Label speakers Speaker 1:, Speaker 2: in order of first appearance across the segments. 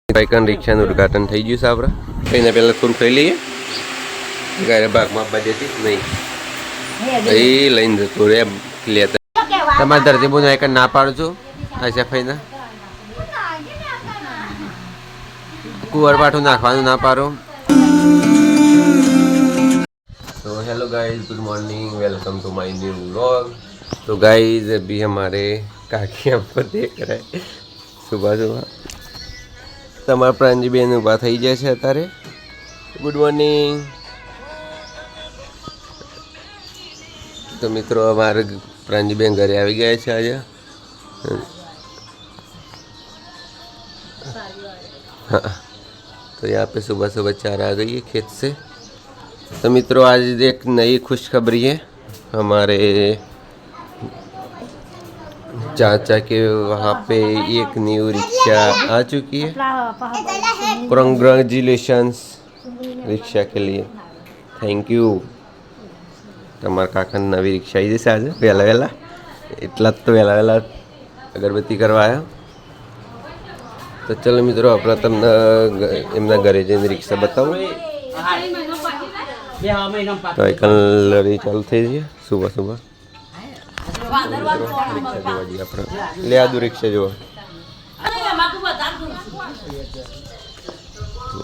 Speaker 1: બાઇકન રિક્ષાનું ઉદ્ઘાટન થઈ ગયું છે આપણે. એને પહેલાં થોડું ખાઈ લઈએ. ગાય ભાગમાં બજેટી નહીં એ લઈને જતો રે લેતા. તમારા ધરતીપુરનું એક ના પાડું છું આ સફાઈના કુંવર પાઠું નાખવાનું ના પાડો. तो hello guys, good morning, welcome to my new vlog. तो गाइस अभी हमारे काकी हमको देख रहे हैं सुबह सुबह. તમારા પ્રાંજીબેન ઊભા થઈ જાય છે અત્યારે. Good morning. તો મિત્રો અમારે પ્રાંજીબેન ઘરે આવી ગયા છે આજે. हाँ तो यहाँ पे सुबह सुबह 4 आ गई है खेत से. तो मित्रों आज एक नई खुशखबरी है. हमारे चाचा के वहाँ पे एक न्यू रिक्शा आ चुकी है. कॉन्ग्रेचुलेशंस रिक्शा के लिए. Thank you. તમારા કાકાને નવી રિક્ષા આવી જશે આજે વહેલા વહેલા. એટલા જ તો વહેલા વહેલા અગરબત્તી કરવા આવ્યા. તો ચલો મિત્રો આપણે તમને એમના ઘરે જઈને રિક્ષા બતાવું. તો એક લડી ચાલુ થઈ છે સુબહ સુબહ. આપણે લે આદુ રિક્ષા જોવા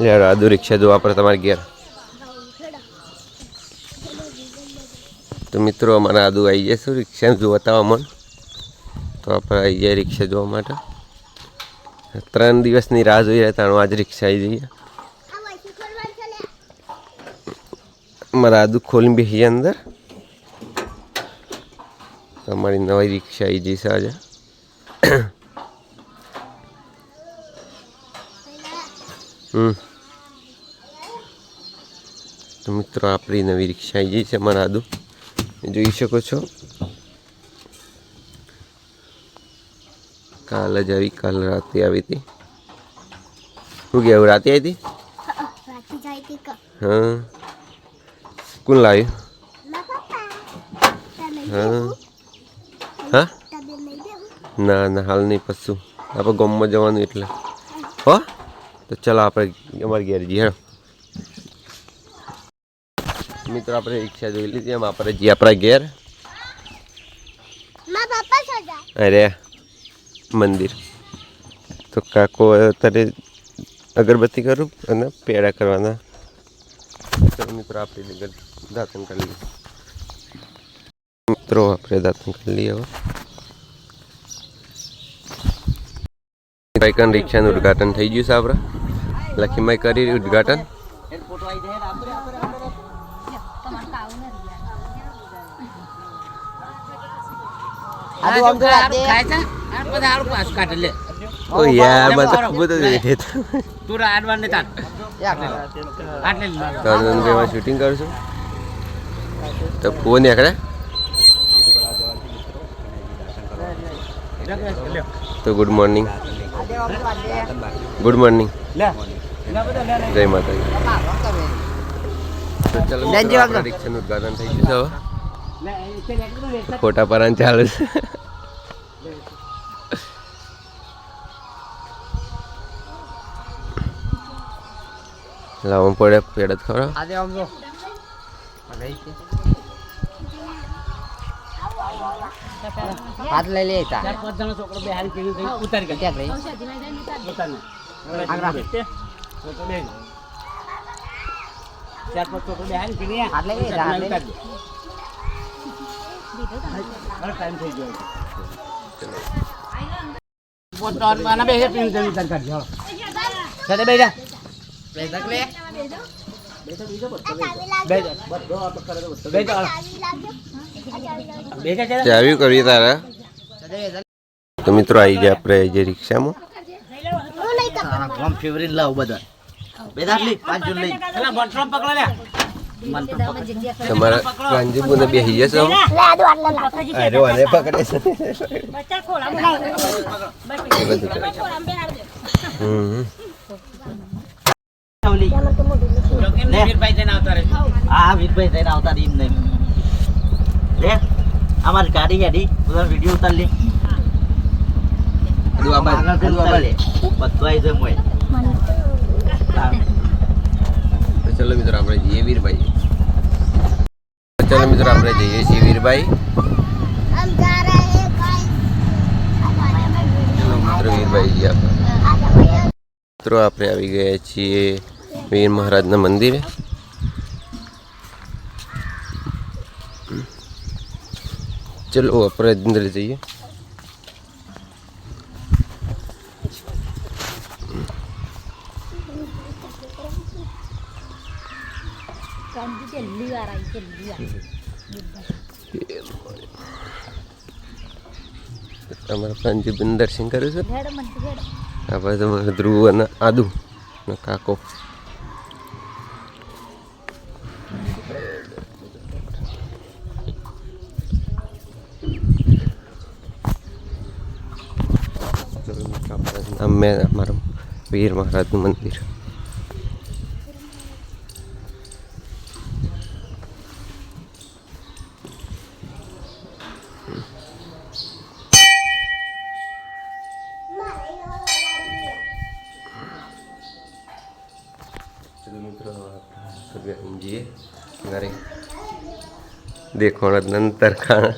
Speaker 1: લે આદુ રિક્ષા જોવા આપણે તમારે ઘેર. તો મિત્રો અમારા આદુ આવી જાય શું રિક્ષા જોતા મન. તો આપણે આવી જાય રિક્ષા જોવા માટે. 3 દિવસની રાહ જોઈ રહ્યા હતા. આજ રિક્ષા આવી જઈએ. મારા આદુ ખોલીને બેસી અંદર. તમારી નવી રિક્ષા આવી જશે આજે. તો મિત્રો આપણી નવી રિક્ષા આવી જઈ છે મારા આદુ જોઈ શકો છો. કાલ જ આવી, કાલ રાતે આવી હતી. શું કહેવું, રાતે આવી હતી? હા. કોણ લાવ્યું? હા હા ના ના હાલ નહીં, પશું આપણે ગામમાં જવાનું એટલે. હો તો ચલો આપણે અમારે ઘેર જઈએ. હેડો મિત્રો આપણે રિક્ષા જોઈ લીધી. એમ આપણે જઈએ આપણા ઘેર. અરે મંદિર. તો કાકો અત્યારે અગરબત્તી કરું અને પેડા કરવાના. ચલો મિત્રો આપણે દાંતન કરી લઈએ. મિત્રો આપણે દાંતન કરી લઈએ. હવે બાઇકન રિક્ષાનું ઉદ્ઘાટન થઈ ગયું છે આપણે. લખીભાઈ કરી ઉદ્ઘાટન. ઓ યાર મત ખબર જ તું આડવાન ને તાક આટલે શૂટિંગ કરશું. તો ફોન એકડે તો ગુડ મોર્નિંગ. Good morning. જય માતાજી. તો ચલો રિક્ષાનું ઉદ્ઘાટન થઈ ગયું છે. હવે ફોટા પરાન ચાલે છે. લાવવું પડે પેડ જ ખરા. હાથ લઈ લે. ચાવી કરવી તારા. તો મિત્રો આવી જાય આપણે જે રિક્ષામાં. ફેવરિટ લાવ બધા તમારા પ્રાંજીબુને બેસી જશે. અરે વાને પકડે છે.
Speaker 2: અમારી ગાડી હેડી વિડીયો ઉતાર લે. બધું આવી જાય.
Speaker 1: તો ચલો મિત્રો આપણે જઈએ વીરભાઈ. ચલો મિત્રો આપણે જઈએ છીએ વીરભાઈ. ચલો મિત્રો વીરભાઈ જઈએ આપણે. મિત્રો આપણે આવી ગયા છીએ વીર મહારાજના મંદિરે. ચલો આપણે અંદર જઈએ. અમારા પ્રાંતિબેન દર્શન કર્યું છે. આપણે તમારે ધ્રુવ અને આદુ અને કાકો. અમે અમારું વીર મહારાજનું મંદિર. चलो मित्रों जी घरे देखो नंतर खाना.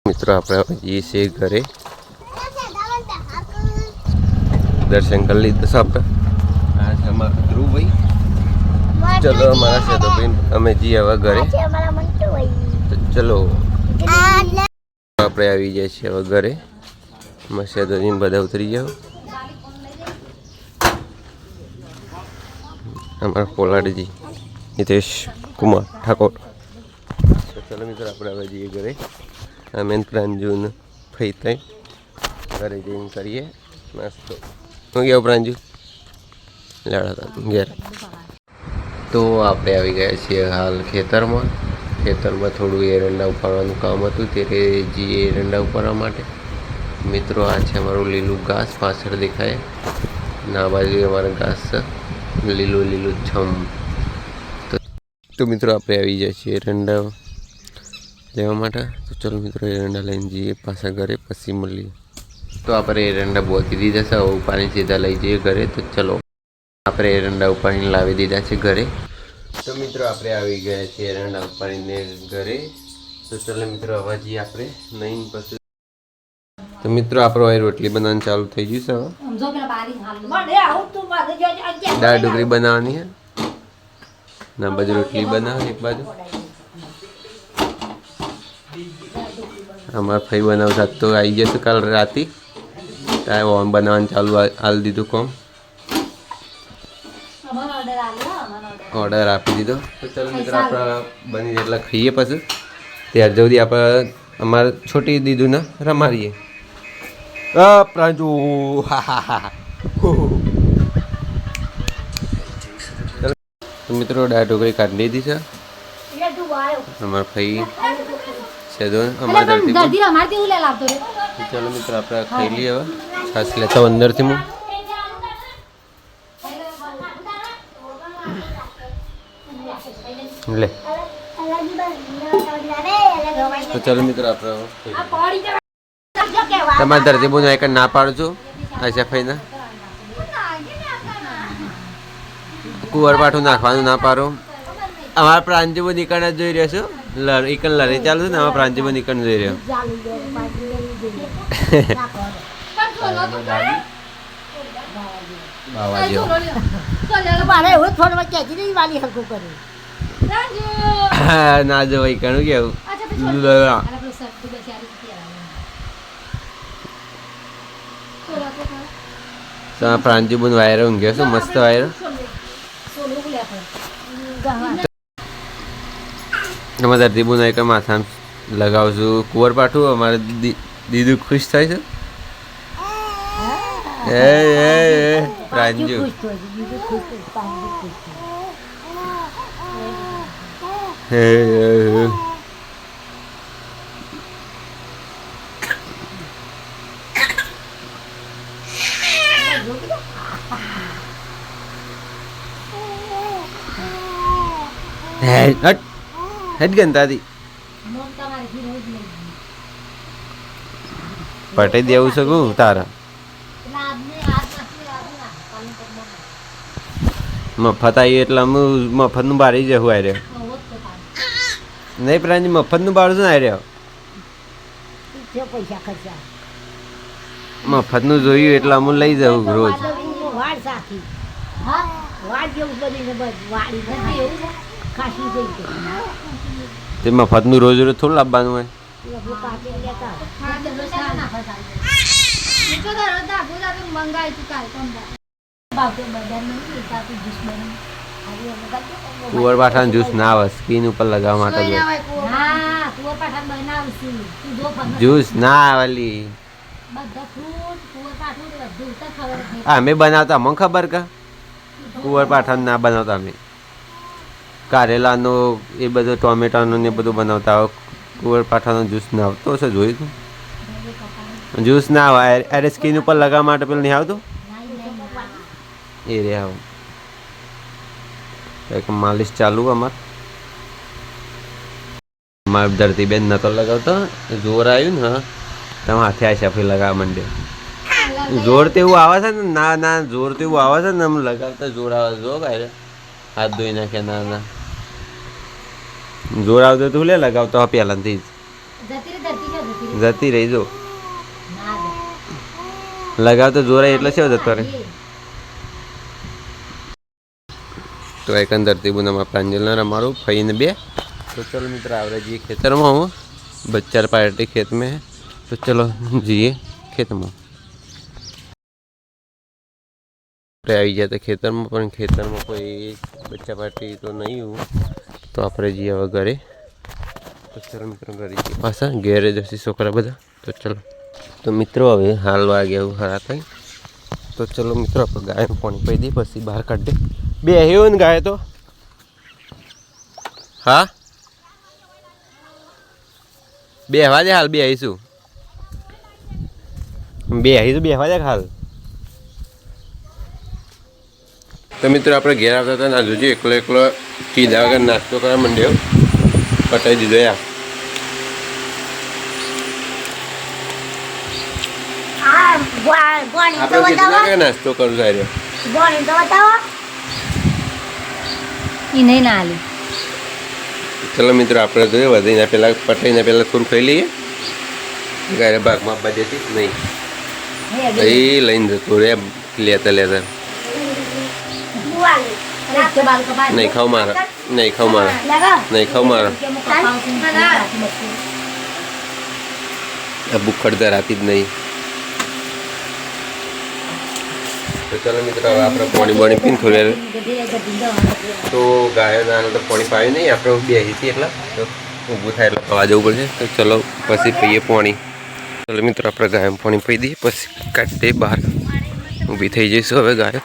Speaker 1: मित्रों आप ये घरे दर्शन कर लीधे सब. आज हमारा ध्रुव भाई. चलो हमारा सदोबीन हमें जी हवा घरे. तो चलो આપણે આવી જાય છે હવે ઘરે. મસ્યાદોની બધા ઉતરી જાઓ. અમારા પોલાડજી હિતેશ કુમાર ઠાકોર. તો ચલો મિત્રો આપણે હવે જઈએ ઘરે. અમે પ્રાંજુને ફઈ થઈ ઘરે જઈને કરીએ નાસ્તો. હું ગયા પ્રાંજુ લાડા ઘેર. તો આપણે આવી ગયા છીએ હાલ ખેતરમાં. ખેતરમાં થોડું એરંડા ઉપાડવાનું કામ હતું ત્યારે જઈએ એરંડા ઉપાડવા માટે. મિત્રો આ છે અમારું લીલું ઘાસ પાછળ દેખાય. ના બાજુ અમારા ઘાસ છે લીલું લીલું છમ. તો મિત્રો આપણે આવી જાય છીએ એરંડા લેવા માટે. તો ચલો મિત્રો એરંડા લઈને જઈએ પાછા ઘરે, પછી મળીએ. તો આપણે એરંડા બોકી દીધા છે, હવે ઉપાડીને સીધા લઈ જઈએ ઘરે. તો ચલો આપણે એરંડા ઉપાડીને લાવી દીધા છે ઘરે. તો મિત્રો આપણે આવી ગયા છીએ એરંડા ઉપાડીને ઘરે. તો ચલો મિત્રો હવે જઈએ આપણે નહીં પછી. તો મિત્રો આપણો અહીં રોટલી બનાવવાનું ચાલુ થઈ ગયું છે. હવે દાળ ઢોકળી બનાવવાની છે. ના બાજુ રોટલી બનાવે એક બાજુ. અમારા ભાઈ બનાવતા તો આવી જશે કાલ રાતે. તારે ઓન બનાવવાનું ચાલુ હાલ દીધું કોમ. ઓર્ડર આપી દીધો. તો ચાલો મિત્રો આપણે બની એટલે ખાઈએ પછી ત્યાર સુધી આપણે અમારે છોટી દીધું ને રમાડીએ. પ્રાંજુ તો મિત્રો દાળ ઢોકળી કાઢી લીધી છે. અમારા ભાઈ છે તો અમારા ચાલો મિત્રો આપણે ખાઈ લઈએ. હવે છાશ લેતા અંદરથી હું. લે તો ચાલો મિત્રો આપણે તમારે ધરતીબોનો એક ના પાડું છું. આશા ભાઈને કુંવર પાઠું નાખવાનું ના પાડો. અમારા પ્રાંતિબો નીકળને જોઈ રહ્યો છું. ઈકન લડે ચાલુ છે ને અમારા પ્રાંતિબો નીકળ જોઈ રહ્યો. ના જો ભાઈ ઘણું કેવું પ્રાંતિબુન વાયરો ઊંઘ્યો છે મસ્ત વાયરો. અમારે ધરતીબુન એક માથા લગાવશું કુંવર પાઠું. અમારે દીદુ ખુશ થાય છે. પ્રાંજુ હટ હટ ગંતાથી પટાઈ દેવું છે કહું તારા મફત આવી એટલે અમે મફતનું બારી જવું આવી રહ્યો નહીં પ્રાંજી મફતનું બારું છે ને આવી રહ્યો
Speaker 3: પૈસા ખર્ચા
Speaker 1: મફતનું જોયું એટલે અમે લઈ જવું રોજ
Speaker 3: વાડ સાખી હા વાડ જેવું બધી વાડી નથી એવું ખાસી થઈ ગઈ
Speaker 1: તે મફતનું રોજ રોજ થોડું લાવવાનું હોય
Speaker 3: લોકો પાસે લેતા
Speaker 1: કુંવર પાઠાનો જ્યુસ ના આવે સ્કીન ઉપર લગાવવા માટે જ્યુસ ના આવેલી અમે બનાવતા અમને ખબર કે કુંવર પાઠાનું ના બનાવતા અમે કારેલાનો એ બધો ટોમેટાનો ને બધું બનાવતા હોય કુંવર પાઠાનો જ્યુસ ના આવતો હશે જોયું તું જ્યુસ ના આવે અરે સ્કીન ઉપર લગાવવા માટે પેલું નહીં આવતું એ રે આવું એક માલિશ ચાલુ અમારે ધરતીબેન નતો લગાવતો જોર આવ્યું ને તમે હાથે આ શફી લગાવવા માંડ્યો જોર તો એવું આવે છે ને ના ના જોર તો એવું આવે છે ને આમ લગાવતા જોર આવે જો કાંઈ હાથ ધોઈ નાખ્યા ના ના જોર આવતો તું લે લગાવતો પહેલાંથી જ જતી રહી જો લગાવતો જોર એટલે છે જતો રે તો એકંદરથી બુનામાં પ્રાંજલના રમાડું ફઈને બે तो चलो मित्र आवरे जी खेतर में हूँ बच्चा पार्टी खेत में है तो चलो जिए खेत में आई जाते खेतर में पर खेतर में कोई बच्चा पार्टी तो नहीं हूँ तो आप जी हवा घरे तो चलो मित्रों घरे जी पासा घेरे जैसी छोकरा बधा तो चलो तो मित्रों हवे हाल वागे हूँ हराता तो चलो मित्रों आप गाय में पानी पी दी पी बहार काट दे बे हो ने गाय तो हाँ बेहवा दे हाल बेहीशू बेही तो बेहवा दे हाल तो मित्रों आप घेर आता था नाजूजी एकलो एकलो कीधा वगैरह नास्तो करा मंड्यो पटाई दीधो या आपणे कीधुं के नास्तो करू सार्यो
Speaker 3: नहीं ना आली
Speaker 1: चलो मित्रों आप तो वधीने पेला पटाईने पेला थोड़ું खाई लीए गाय भाग में आपवा देती नहीं लईने जतो रे लेता लेता नहीं खाओ मारा नहीं खाओ मारा नहीं खाओ मारा अब बुखड़ धराती ज नहीं तो चलो मित्रों आप पानी बाणी पीने थोड़ी तो गाय ना तो पानी पाई नहीं आप बेही थी एट तो ऊभू था एट पवा जવું પડશે तो चलो पी पीए पानी चलो मित्रों आप गाय में पानी पी दी पी काटे बहार ऊभी थी जईशू हवे गाय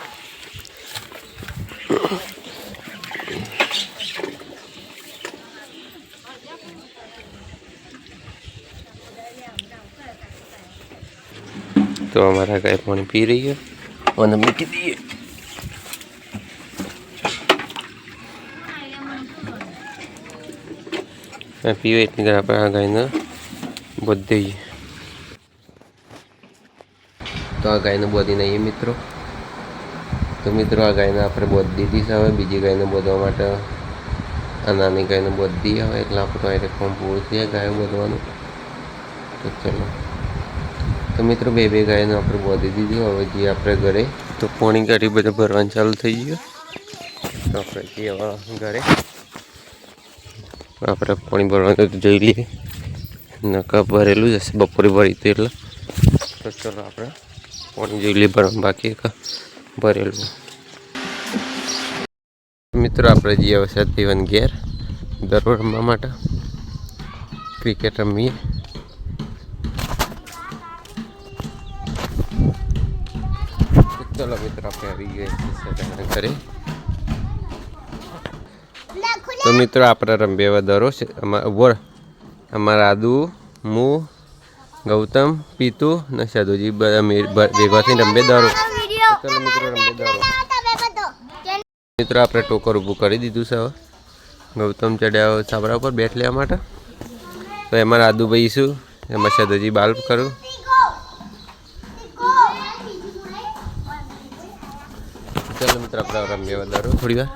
Speaker 1: तो हमारा गाय पानी पी रही है और मूकी दिए पीवे इतनी देर आप गाय ने बोध दीजिए तो आ गाय ने बोधी नहीं मित्रों तो मित्रों आ गाय ने आप बोध दीधी से हमें बीजी गाय ने बोधवा माटे आ नानी गाय ने बोध दी हमें એટલે આપણે તો આરે ફોર્મ પૂરું થઈ જાય ગાય બોધવાનું તો ચલો तो मित्रों बे बे गाय आप बोधी दीदी हवे जी आप घरे तो पानी काढ़ी बधु भरवानुं चालू थई गयुं तो आप जी हवे घरे आप पानी भरवा तो जोई लीए नका भरेलू ज हशे बपोरे भरी तो एटले तो चलो आप पानी जोई लीए भरवा बाकी भरेलू मित्रों आप जी हवे सतीवन घेर दररोज रमवा माटे क्रिकेट रमीए चलो मित्र आप करे तो मित्रों आप रंबेवा दरो अमरा आदू मु गौतम पीतू न साधुजी भेगा थी रंबे दरो चलो मित्रों रंबे दरो मित्रों आप टोकर ऊभू कर दीधु से ગૌતમ ચડ્યા છાપરા ઉપર બેઠ લેવા માટે. તો એમાં રાધુભાઈ શું એમાં સદજી બાલ કરું. ચાલો મિત્રો આપણે રમીએ વધારો થોડી વાર.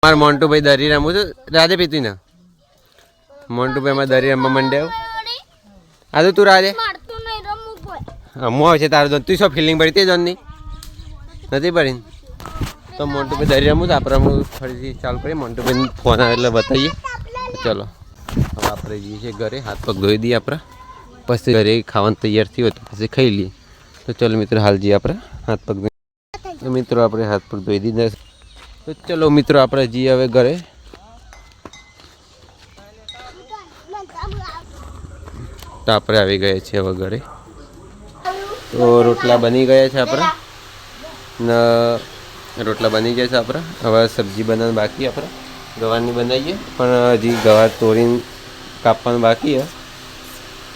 Speaker 1: મારે મોન્ટુભાઈ દરી રમું છું રાધે પીતી ને મોન્ટુભાઈ એમાં દરી રમવા માંડ્યા. આજે તું રાધે હું આવે છે તારું તું શું ફિલિંગ પડી તે જોનની નથી પડી. તો મોન્ટુભાઈ દરી રમું આપણે હું ફરીથી ચાલુ કરીએ. મોન્ટુભાઈ ફોન આવે એટલે બતાવીએ. ચલો હવે આપણે જઈએ છીએ ઘરે. હાથ પગ ધોઈ દઈએ આપણે પછી ઘરે ખાવાનું તૈયાર થયું હોય તો પછી ખાઈ લઈએ. તો ચલો મિત્રો હાલ જઈએ આપણે હાથ પગ ધોઈ. તો મિત્રો આપણે હાથ પગ ધોઈ દીધા. તો ચલો મિત્રો આપણે જઈએ હવે ઘરે. તો આપણે આવી ગયા છીએ હવે ઘરે. તો રોટલા બની ગયા છે આપણા ને રોટલા બની ગયા છે આપણા. હવે સબ્જી બનાવવાનું બાકી આપણે ગવારની બનાવીએ પણ હજી ગવાર તોડીને કાપવાનું બાકી છે.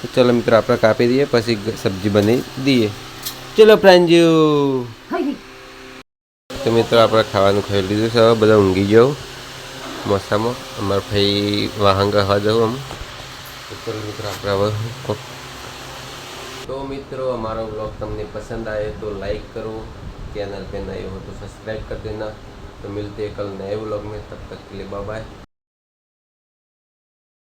Speaker 1: તો ચલો મિત્રો આપણે કાપી દઈએ પછી સબ્જી બનાવી દઈએ. ચલો પ્રાંજુ. તો મિત્રો આપણે ખાવાનું ખાઈ લીધું છે. હવે બધા ઊંઘી જાઉં મસામાં. અમારા ભાઈ વાહંગા હવા જવું આમ. તો ચલો મિત્રો આપણે હવે तो मित्रों हमारा व्लॉग तुमने पसंद आए तो लाइक करो, चैनल पे नए हो तो सब्सक्राइब कर देना. तो मिलते हैं कल नए व्लॉग में, तब तक के लिए बाय बाय.